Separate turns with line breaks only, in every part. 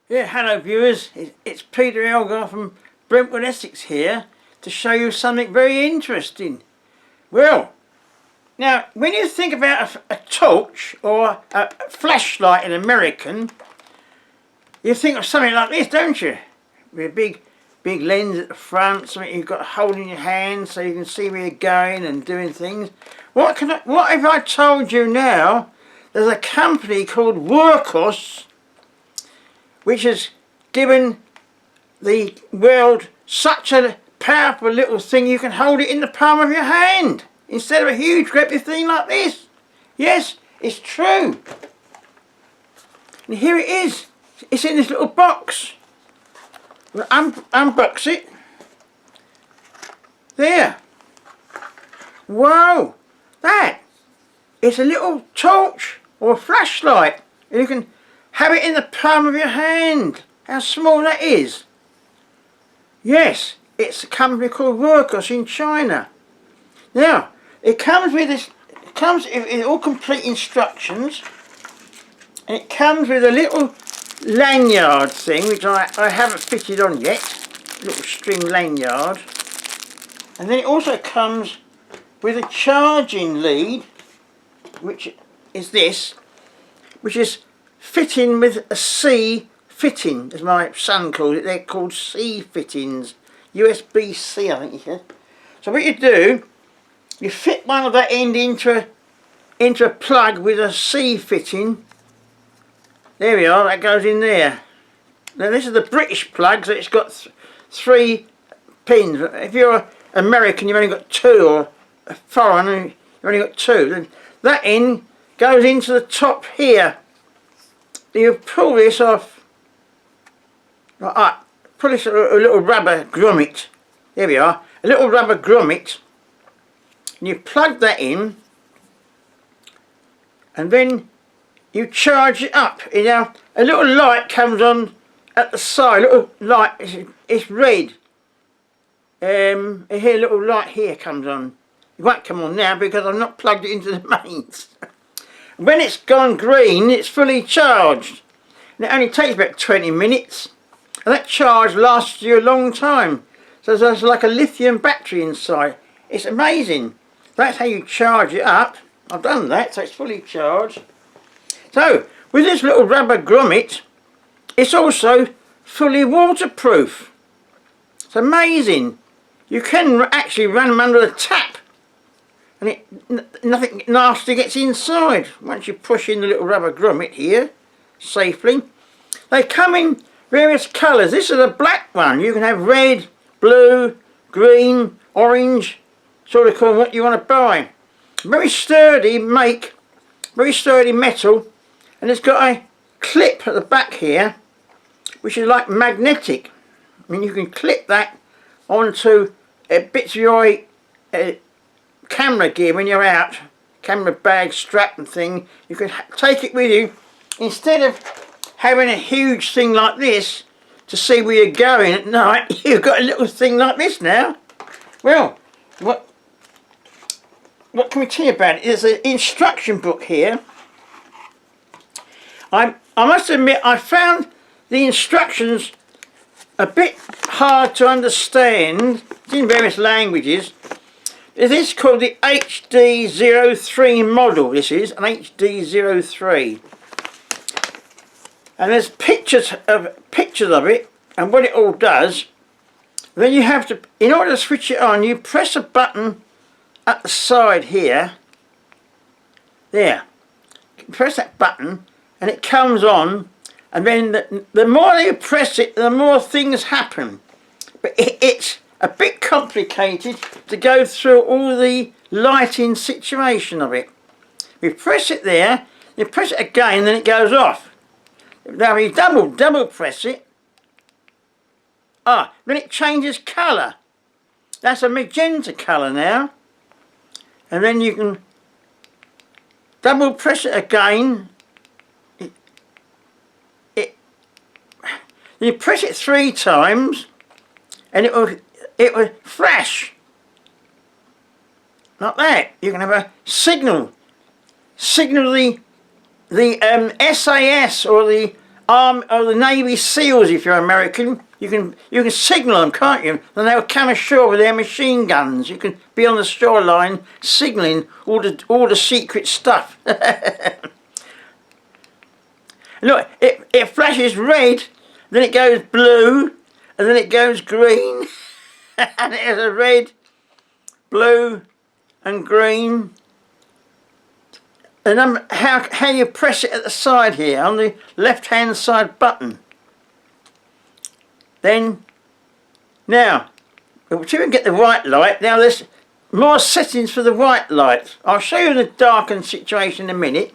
Yeah, hello viewers, it's Peter Elgar from Brentwood, Essex here to show you something very interesting. Well, now when you think about a torch or a flashlight in American, you think of something like this, don't you? With a big lens at the front, something you've got to hold in your hand so you can see where you're going and doing things. What if I told you now there's a company called WURKKOS which has given the world such a powerful little thing you can hold it in the palm of your hand instead of a huge great thing like this. Yes, it's true. And here it is. It's in this little box. We'll unbox it. There. Wow. That. It's a little torch or a flashlight. You can have it in the palm of your hand. How small that is. Yes, it's a company called WURKKOS in China. Now, it comes with this. It comes with all complete instructions, and it comes with a little lanyard thing, which I haven't fitted on yet. Little string lanyard, and then it also comes with a charging lead, which is this, which is fitting with a C fitting, as my son calls it. They're called C fittings, USB-C I think you said. So what you do, you fit one of that end into a plug with a C fitting. There we are, that goes in there. Now this is the British plug, so it's got three pins. If you're American you've only got two, or a foreign you've only got two. Then that end goes into the top here. You pull this off, like that. Pull this a little rubber grommet. There we are, a little rubber grommet, and you plug that in, and then you charge it up. Now a little light comes on at the side. A little light. It's red. Here, a little light here comes on. It won't come on now because I've not plugged it into the mains. When it's gone green, it's fully charged. And it only takes about 20 minutes. And that charge lasts you a long time. So there's like a lithium battery inside. It's amazing. That's how you charge it up. I've done that, so it's fully charged. So, with this little rubber grommet, it's also fully waterproof. It's amazing. You can actually run them under the tap, and nothing nasty gets inside once you push in the little rubber grommet here safely. They come in various colours. This is a black one. You can have red, blue, green, orange, sort of call what you want to buy. Very sturdy make, very sturdy metal, and it's got a clip at the back here which is like magnetic. I mean, you can clip that onto bits of your camera gear when you're out, camera bag, strap and thing. You can take it with you instead of having a huge thing like this to see where you're going at night. You've got a little thing like this now. Well, what can we tell you about it? There's an instruction book here. I must admit I found the instructions a bit hard to understand. It's in various languages. This is called the HD03 model. This is an HD03, and there's pictures of it and what it all does. Then you have to, in order to switch it on, you press a button at the side here. There, you press that button and it comes on, and then the more you press it, the more things happen. But it's a bit complicated to go through all the lighting situation of it. We press it there, you press it again, then it goes off. Now you double press it. Then it changes colour. That's a magenta colour now. And then you can double press it again. You press it 3 times, and it will flash like that. You can have a signal the SAS or the or the Navy SEALs, if you're American. You can signal them, can't you? Then they'll come ashore with their machine guns. You can be on the shoreline signalling all the secret stuff. Look, it flashes red, then it goes blue, and then it goes green, and it has a red, blue, and green. And how you press it at the side here on the left hand side button. Then now until we can get the white light, now there's more settings for the white light. I'll show you the darkened situation in a minute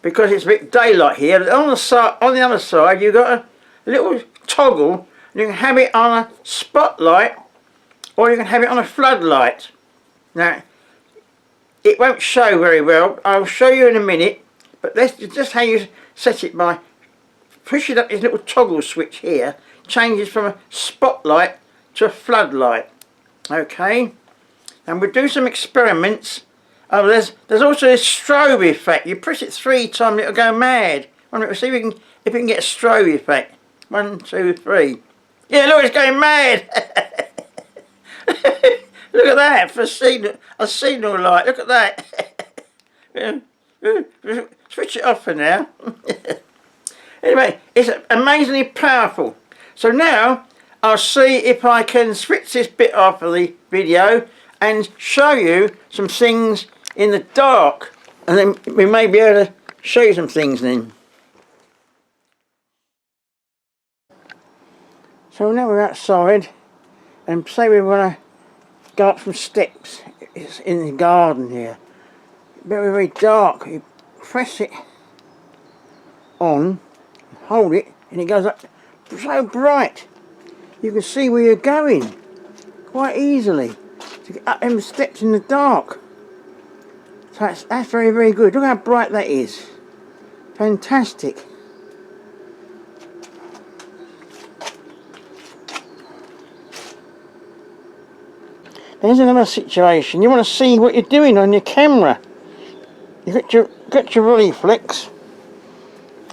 because it's a bit daylight here. But on the other side you've got a little toggle. You can have it on a spotlight or you can have it on a floodlight. Now it won't show very well. I'll show you in a minute, but that's just how you set it by pushing up this little toggle switch here. Changes from a spotlight to a floodlight. Okay, and we'll do some experiments. Oh, there's also this strobe effect. You press it 3 times, it'll go mad. We'll see if we can get a strobe effect. 1, 2, 3. Yeah, look, it's going mad. Look at that for a signal light. Look at that. Switch it off for now. Anyway, it's amazingly powerful. So now I'll see if I can switch this bit off of the video and show you some things in the dark, and then we may be able to show you some things then. So now we're outside, and say we want to go up some steps. It's in the garden here. Very, very dark. You press it on, hold it, and it goes up so bright. You can see where you're going quite easily to get up them steps in the dark. So that's very, very good. Look how bright that is. Fantastic. There's another situation. You want to see what you're doing on your camera. You've got your reflex,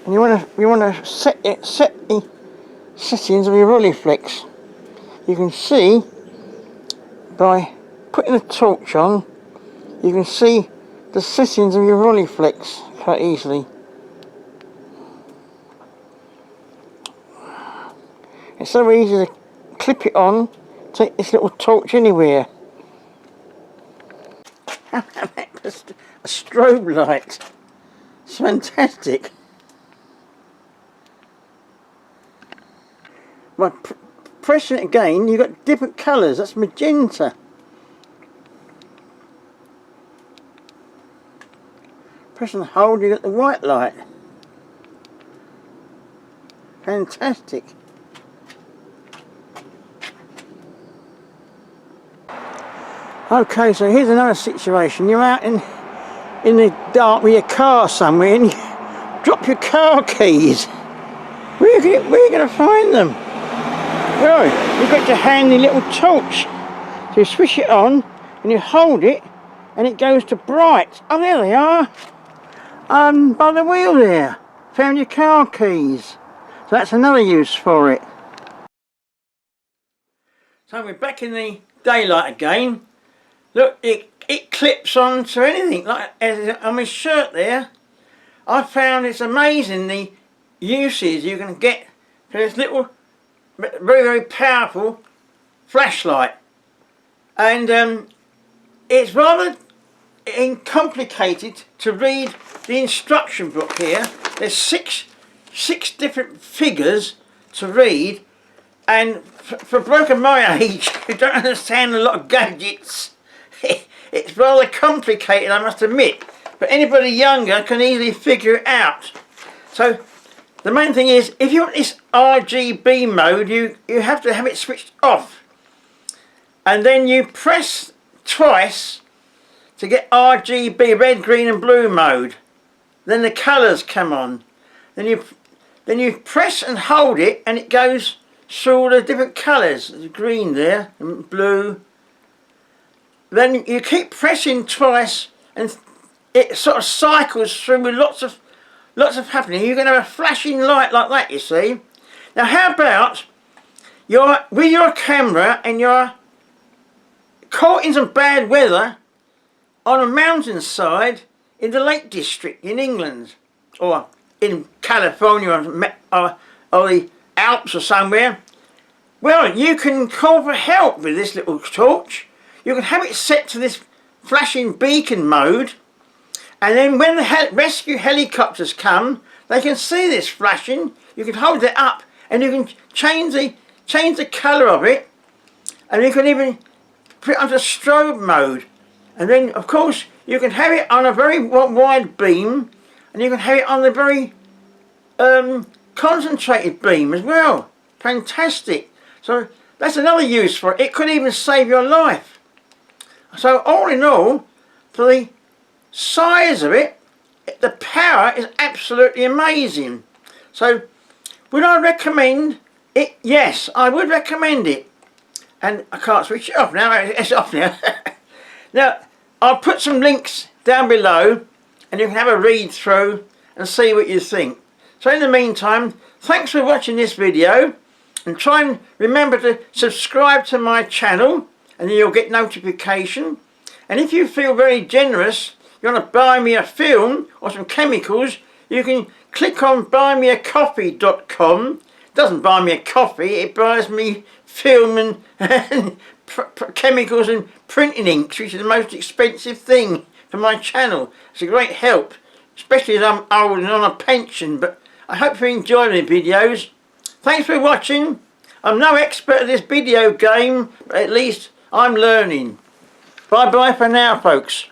and you want to set the settings of your reflex. You can see by putting the torch on. You can see the settings of your reflex quite easily. It's so easy to clip it on. Take this little torch anywhere. A strobe light. It's fantastic. By pressing it again, you've got different colours. That's magenta. Press and hold, you get the white light. Fantastic. Okay, so here's another situation. You're out in the dark with your car somewhere and you drop your car keys. Where are you going to find them? Well, you've got your handy little torch. So you switch it on and you hold it and it goes to bright. Oh, there they are. By the wheel there. Found your car keys. So that's another use for it. So we're back in the daylight again. Look, it clips on to anything, like on my shirt there. I found it's amazing the uses you can get for this little, very, very powerful flashlight. And it's rather complicated to read the instruction book here. There's six different figures to read, and for a bloke of my age who don't understand a lot of gadgets, it's rather complicated, I must admit, but anybody younger can easily figure it out. So the main thing is, if you want this RGB mode, you have to have it switched off, and then you press twice to get RGB, red, green and blue mode. Then the colours come on. Then you press and hold it and it goes through all the different colours. There's green there and blue. Then you keep pressing twice and it sort of cycles through with lots of lots of happening. You can have a flashing light like that, you see. Now how about with your camera and you're caught in some bad weather on a mountainside in the Lake District in England, or in California, or the Alps or somewhere. Well, you can call for help with this little torch. You can have it set to this flashing beacon mode, and then when the rescue helicopters come, they can see this flashing. You can hold it up and you can change the colour of it, and you can even put it onto strobe mode. And then of course you can have it on a very wide beam, and you can have it on the very concentrated beam as well. Fantastic. So that's another use for it. It could even save your life. So all in all, for the size of it, the power is absolutely amazing. So would I recommend it? Yes, I would recommend it. And I can't switch it off now. It's off now. Now I'll put some links down below and you can have a read through and see what you think. So in the meantime, thanks for watching this video, and try and remember to subscribe to my channel and then you'll get notification. And if you feel very generous, you want to buy me a film or some chemicals, you can click on buymeacoffee.com. It doesn't buy me a coffee, it buys me film and chemicals and printing inks, which is the most expensive thing for my channel. It's a great help, especially as I'm old and on a pension. But I hope you enjoy the videos. Thanks for watching. I'm no expert at this video game, but at least I'm learning. Bye bye for now, folks.